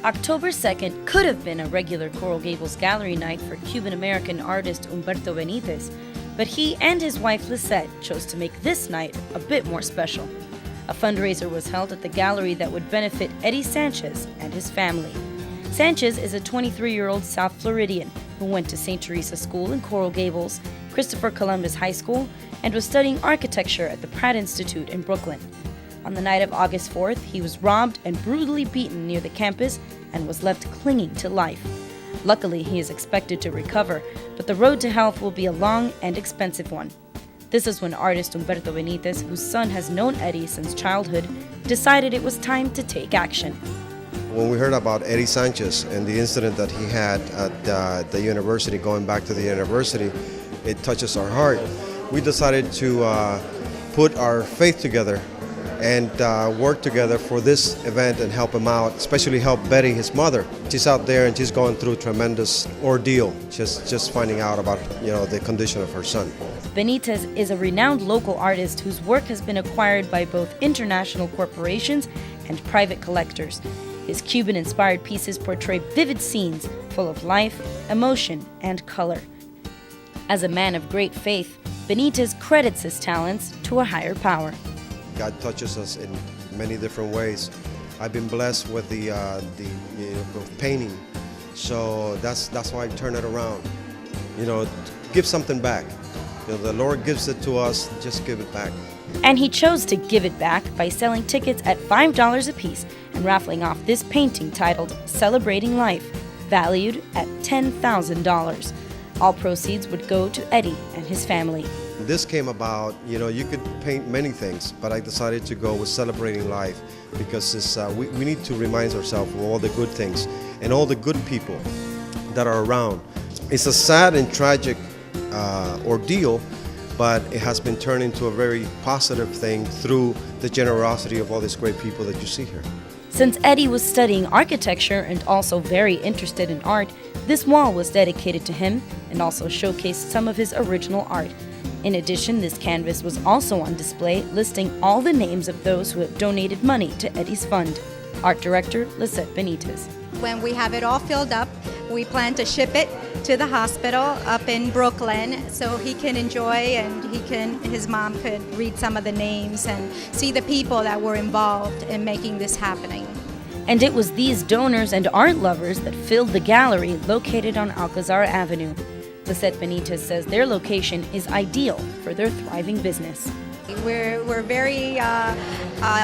October 2nd could have been a regular Coral Gables gallery night for Cuban-American artist Humberto Benitez, but he and his wife Lisette chose to make this night a bit more special. A fundraiser was held at the gallery that would benefit Eddy Sanchez and his family. Sanchez is a 23-year-old South Floridian who went to St. Teresa School in Coral Gables, Christopher Columbus High School, and was studying architecture at the Pratt Institute in Brooklyn. On the night of August 4th, he was robbed and brutally beaten near the campus and was left clinging to life. Luckily, he is expected to recover, but the road to health will be a long and expensive one. This is when artist Humberto Benitez, whose son has known Eddy since childhood, decided it was time to take action. When we heard about Eddy Sanchez and the incident that he had at the university, going back to the university, it touches our heart. We decided to put our faith together and work together for this event and help him out, especially help Betty, his mother. She's out there and she's going through a tremendous ordeal, just finding out about the condition of her son. Benitez is a renowned local artist whose work has been acquired by both international corporations and private collectors. His Cuban-inspired pieces portray vivid scenes full of life, emotion, and color. As a man of great faith, Benitez credits his talents to a higher power. God touches us in many different ways. I've been blessed with the painting, so that's why I turn it around. Give something back. The Lord gives it to us, just give it back. And he chose to give it back by selling tickets at $5 a piece and raffling off this painting titled Celebrating Life, valued at $10,000. All proceeds would go to Eddy and his family. This came about, you could paint many things, but I decided to go with Celebrating Life because we need to remind ourselves of all the good things and all the good people that are around. It's a sad and tragic ordeal, but it has been turned into a very positive thing through the generosity of all these great people that you see here. Since Eddy was studying architecture and also very interested in art, this wall was dedicated to him and also showcased some of his original art. In addition, this canvas was also on display, listing all the names of those who have donated money to Eddy's fund. Art director Lisette Benitez. When we have it all filled up, we plan to ship it to the hospital up in Brooklyn so he can enjoy and his mom could read some of the names and see the people that were involved in making this happening. And it was these donors and art lovers that filled the gallery located on Alcazar Avenue. Lisette Benitez says their location is ideal for their thriving business. We're very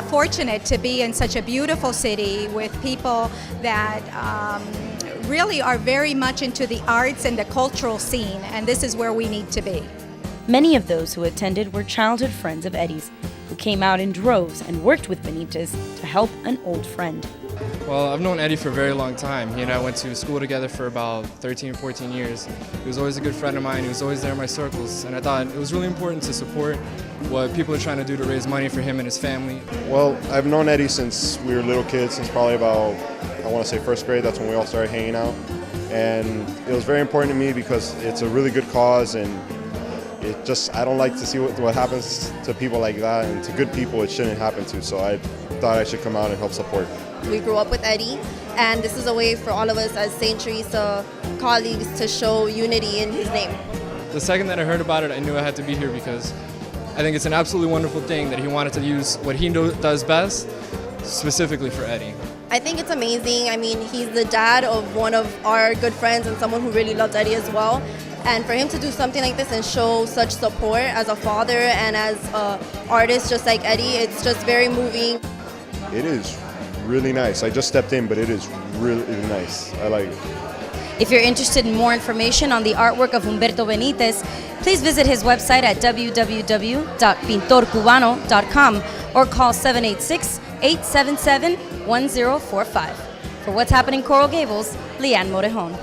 fortunate to be in such a beautiful city with people that really are very much into the arts and the cultural scene, and this is where we need to be. Many of those who attended were childhood friends of Eddy's, who came out in droves and worked with Benitez to help an old friend. Well, I've known Eddy for a very long time. He and I went to school together for about 13, 14 years. He was always a good friend of mine. He was always there in my circles. And I thought it was really important to support what people are trying to do to raise money for him and his family. Well, I've known Eddy since we were little kids, since probably about, I want to say first grade. That's when we all started hanging out. And it was very important to me because it's a really good cause, and I don't like to see what happens to people like that, and to good people it shouldn't happen to. So I thought I should come out and help support. We grew up with Eddy, and this is a way for all of us as St. Teresa colleagues to show unity in his name. The second that I heard about it, I knew I had to be here because I think it's an absolutely wonderful thing that he wanted to use what he does best specifically for Eddy. I think it's amazing. I mean, he's the dad of one of our good friends and someone who really loves Eddy as well. And for him to do something like this and show such support as a father and as an artist just like Eddy, it's just very moving. It is really nice. I just stepped in, but it is really nice. I like it. If you're interested in more information on the artwork of Humberto Benitez, please visit his website at www.pintorcubano.com or call 786-877-1045. For What's Happening Coral Gables, Liane Morejon.